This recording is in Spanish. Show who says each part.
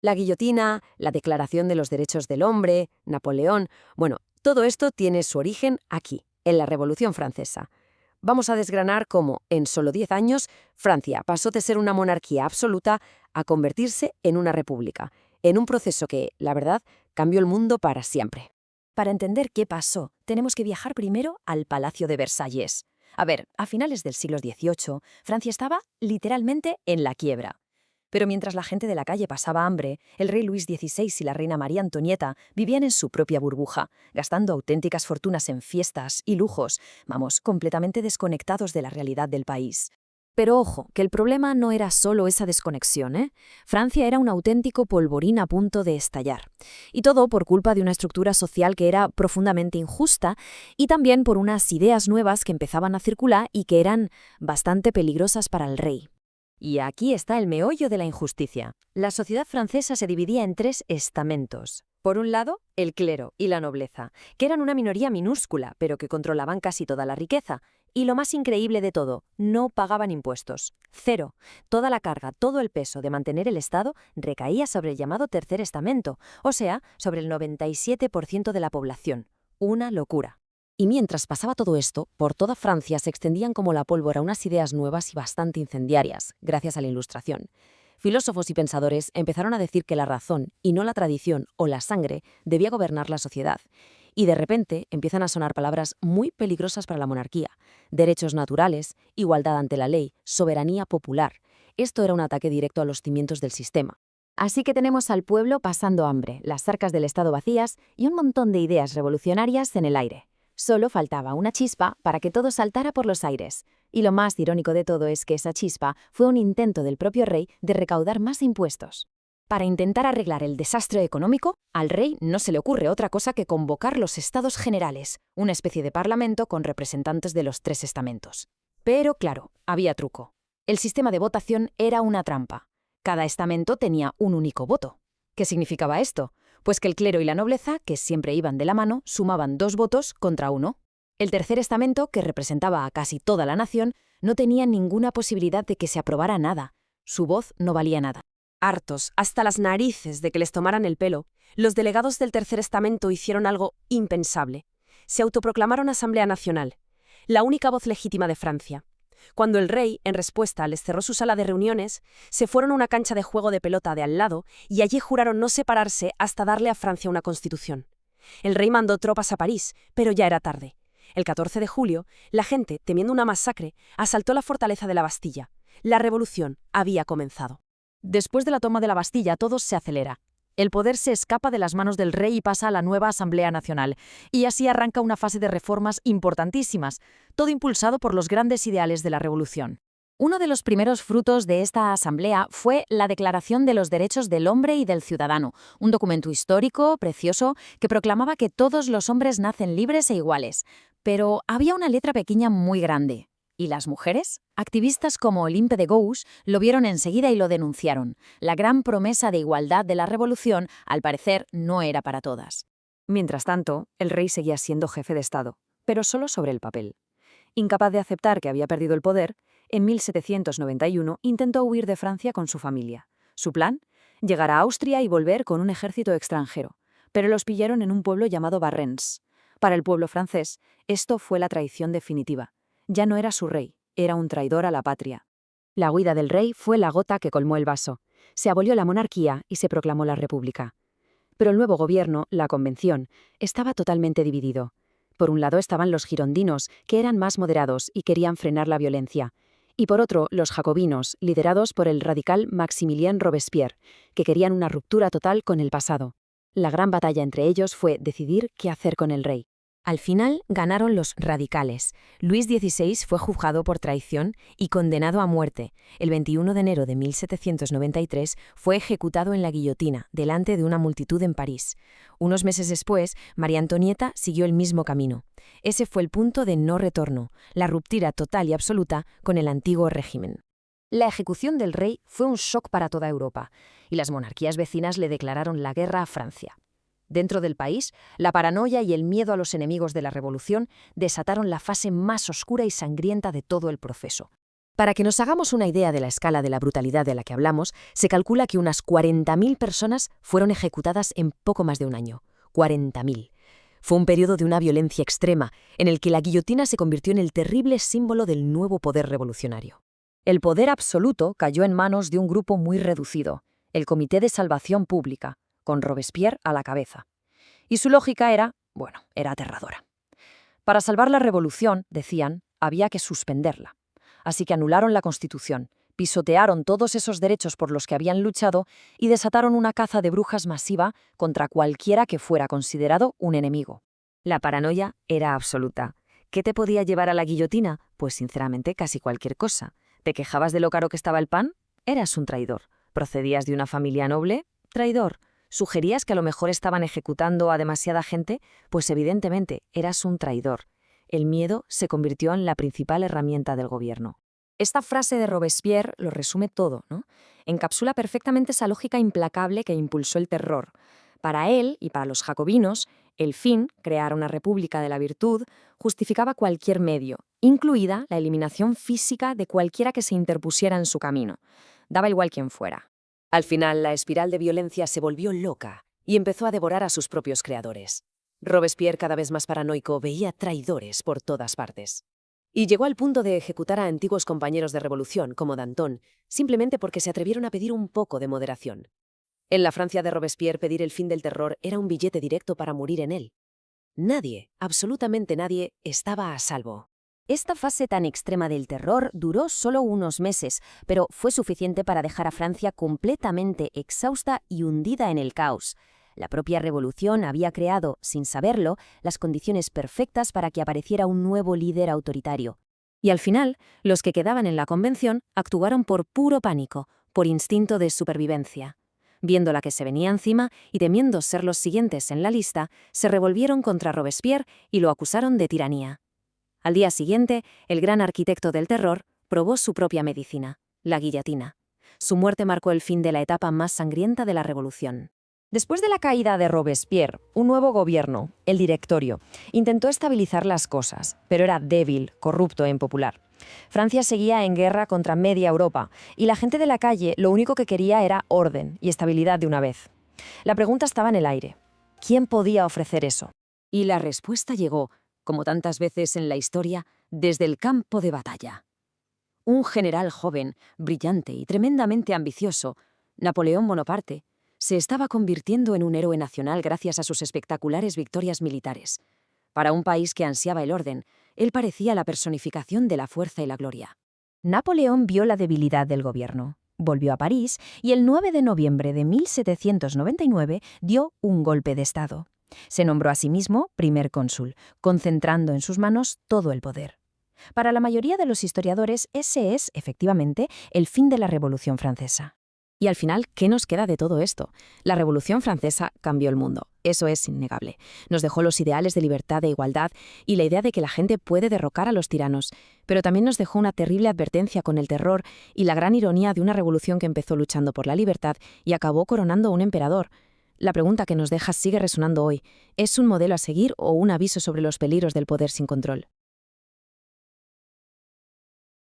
Speaker 1: La guillotina, la Declaración de los Derechos del Hombre, Napoleón. Bueno, todo esto tiene su origen aquí, en la Revolución Francesa. Vamos a desgranar cómo, en solo 10 años, Francia pasó de ser una monarquía absoluta a convertirse en una república, en un proceso que, la verdad, cambió el mundo para siempre.
Speaker 2: Para entender qué pasó, tenemos que viajar primero al Palacio de Versalles. A ver, a finales del siglo XVIII, Francia estaba literalmente en la quiebra. Pero mientras la gente de la calle pasaba hambre, el rey Luis XVI y la reina María Antonieta vivían en su propia burbuja, gastando auténticas fortunas en fiestas y lujos, vamos, completamente desconectados de la realidad del país. Pero ojo, que el problema no era solo esa desconexión, ¿eh? Francia era un auténtico polvorín a punto de estallar. Y todo por culpa de una estructura social que era profundamente injusta y también por unas ideas nuevas que empezaban a circular y que eran bastante peligrosas para el rey. Y aquí está el meollo de la injusticia. La sociedad francesa se dividía en tres estamentos. Por un lado, el clero y la nobleza, que eran una minoría minúscula, pero que controlaban casi toda la riqueza. Y lo más increíble de todo, no pagaban impuestos. Cero. Toda la carga, todo el peso de mantener el Estado recaía sobre el llamado tercer estamento, o sea, sobre el 97% de la población. Una locura.
Speaker 1: Y mientras pasaba todo esto, por toda Francia se extendían como la pólvora unas ideas nuevas y bastante incendiarias, gracias a la Ilustración. Filósofos y pensadores empezaron a decir que la razón, y no la tradición o la sangre, debía gobernar la sociedad. Y de repente empiezan a sonar palabras muy peligrosas para la monarquía: derechos naturales, igualdad ante la ley, soberanía popular. Esto era un ataque directo a los cimientos del sistema.
Speaker 2: Así que tenemos al pueblo pasando hambre, las arcas del Estado vacías y un montón de ideas revolucionarias en el aire. Solo faltaba una chispa para que todo saltara por los aires. Y lo más irónico de todo es que esa chispa fue un intento del propio rey de recaudar más impuestos. Para intentar arreglar el desastre económico, al rey no se le ocurre otra cosa que convocar los Estados Generales, una especie de parlamento con representantes de los tres estamentos. Pero claro, había truco. El sistema de votación era una trampa. Cada estamento tenía un único voto. ¿Qué significaba esto? Pues que el clero y la nobleza, que siempre iban de la mano, sumaban 2 votos contra 1. El tercer estamento, que representaba a casi toda la nación, no tenía ninguna posibilidad de que se aprobara nada. Su voz no valía nada.
Speaker 1: Hartos, hasta las narices de que les tomaran el pelo, los delegados del tercer estamento hicieron algo impensable. Se autoproclamaron Asamblea Nacional, la única voz legítima de Francia. Cuando el rey, en respuesta, les cerró su sala de reuniones, se fueron a una cancha de juego de pelota de al lado y allí juraron no separarse hasta darle a Francia una constitución. El rey mandó tropas a París, pero ya era tarde. El 14 de julio, la gente, temiendo una masacre, asaltó la fortaleza de la Bastilla. La revolución había comenzado.
Speaker 2: Después de la toma de la Bastilla, todo se acelera. El poder se escapa de las manos del rey y pasa a la nueva Asamblea Nacional. Y así arranca una fase de reformas importantísimas, todo impulsado por los grandes ideales de la Revolución. Uno de los primeros frutos de esta asamblea fue la Declaración de los Derechos del Hombre y del Ciudadano, un documento histórico, precioso, que proclamaba que todos los hombres nacen libres e iguales. Pero había una letra pequeña muy grande. ¿Y las mujeres? Activistas como Olympe de Gouges lo vieron enseguida y lo denunciaron. La gran promesa de igualdad de la Revolución, al parecer, no era para todas. Mientras tanto, el rey seguía siendo jefe de Estado, pero solo sobre el papel. Incapaz de aceptar que había perdido el poder, en 1791 intentó huir de Francia con su familia. Su plan: llegar a Austria y volver con un ejército extranjero. Pero los pillaron en un pueblo llamado Barrens. Para el pueblo francés, esto fue la traición definitiva. Ya no era su rey, era un traidor a la patria. La huida del rey fue la gota que colmó el vaso. Se abolió la monarquía y se proclamó la república. Pero el nuevo gobierno, la Convención, estaba totalmente dividido. Por un lado estaban los girondinos, que eran más moderados y querían frenar la violencia. Y por otro, los jacobinos, liderados por el radical Maximilien Robespierre, que querían una ruptura total con el pasado. La gran batalla entre ellos fue decidir qué hacer con el rey. Al final ganaron los radicales. Luis XVI fue juzgado por traición y condenado a muerte. El 21 de enero de 1793 fue ejecutado en la guillotina, delante de una multitud en París. Unos meses después, María Antonieta siguió el mismo camino. Ese fue el punto de no retorno, la ruptura total y absoluta con el antiguo régimen. La ejecución del rey fue un shock para toda Europa, y las monarquías vecinas le declararon la guerra a Francia. Dentro del país, la paranoia y el miedo a los enemigos de la revolución desataron la fase más oscura y sangrienta de todo el proceso. Para que nos hagamos una idea de la escala de la brutalidad de la que hablamos, se calcula que unas 40.000 personas fueron ejecutadas en poco más de un año. 40.000. Fue un periodo de una violencia extrema, en el que la guillotina se convirtió en el terrible símbolo del nuevo poder revolucionario. El poder absoluto cayó en manos de un grupo muy reducido, el Comité de Salvación Pública, con Robespierre a la cabeza. Y su lógica era aterradora. Para salvar la revolución, decían, había que suspenderla. Así que anularon la Constitución, pisotearon todos esos derechos por los que habían luchado y desataron una caza de brujas masiva contra cualquiera que fuera considerado un enemigo.
Speaker 1: La paranoia era absoluta. ¿Qué te podía llevar a la guillotina? Pues sinceramente casi cualquier cosa. ¿Te quejabas de lo caro que estaba el pan? Eras un traidor. ¿Procedías de una familia noble? Traidor. ¿Sugerías que a lo mejor estaban ejecutando a demasiada gente? Pues evidentemente eras un traidor. El miedo se convirtió en la principal herramienta del gobierno.
Speaker 2: Esta frase de Robespierre lo resume todo, ¿no? Encapsula perfectamente esa lógica implacable que impulsó el terror. Para él y para los jacobinos, el fin, crear una república de la virtud, justificaba cualquier medio, incluida la eliminación física de cualquiera que se interpusiera en su camino. Daba igual quién fuera.
Speaker 1: Al final, la espiral de violencia se volvió loca y empezó a devorar a sus propios creadores. Robespierre, cada vez más paranoico, veía traidores por todas partes. Y llegó al punto de ejecutar a antiguos compañeros de revolución, como Danton, simplemente porque se atrevieron a pedir un poco de moderación. En la Francia de Robespierre, pedir el fin del terror era un billete directo para morir en él. Nadie, absolutamente nadie, estaba a salvo.
Speaker 3: Esta fase tan extrema del terror duró solo unos meses, pero fue suficiente para dejar a Francia completamente exhausta y hundida en el caos. La propia revolución había creado, sin saberlo, las condiciones perfectas para que apareciera un nuevo líder autoritario.
Speaker 2: Y al final, los que quedaban en la convención actuaron por puro pánico, por instinto de supervivencia. Viendo la que se venía encima y temiendo ser los siguientes en la lista, se revolvieron contra Robespierre y lo acusaron de tiranía. Al día siguiente, el gran arquitecto del terror probó su propia medicina, la guillotina. Su muerte marcó el fin de la etapa más sangrienta de la revolución. Después de la caída de Robespierre, un nuevo gobierno, el Directorio, intentó estabilizar las cosas, pero era débil, corrupto e impopular. Francia seguía en guerra contra media Europa, y la gente de la calle lo único que quería era orden y estabilidad de una vez. La pregunta estaba en el aire. ¿Quién podía ofrecer eso?
Speaker 1: Y la respuesta llegó, como tantas veces en la historia, desde el campo de batalla. Un general joven, brillante y tremendamente ambicioso, Napoleón Bonaparte, se estaba convirtiendo en un héroe nacional gracias a sus espectaculares victorias militares. Para un país que ansiaba el orden, él parecía la personificación de la fuerza y la gloria.
Speaker 3: Napoleón vio la debilidad del gobierno, volvió a París y el 9 de noviembre de 1799 dio un golpe de Estado. Se nombró a sí mismo primer cónsul, concentrando en sus manos todo el poder. Para la mayoría de los historiadores, ese es, efectivamente, el fin de la Revolución Francesa.
Speaker 1: Y al final, ¿qué nos queda de todo esto? La Revolución Francesa cambió el mundo, eso es innegable. Nos dejó los ideales de libertad e igualdad y la idea de que la gente puede derrocar a los tiranos, pero también nos dejó una terrible advertencia con el terror y la gran ironía de una revolución que empezó luchando por la libertad y acabó coronando un emperador. La pregunta que nos deja sigue resonando hoy. ¿Es un modelo a seguir o un aviso sobre los peligros del poder sin control?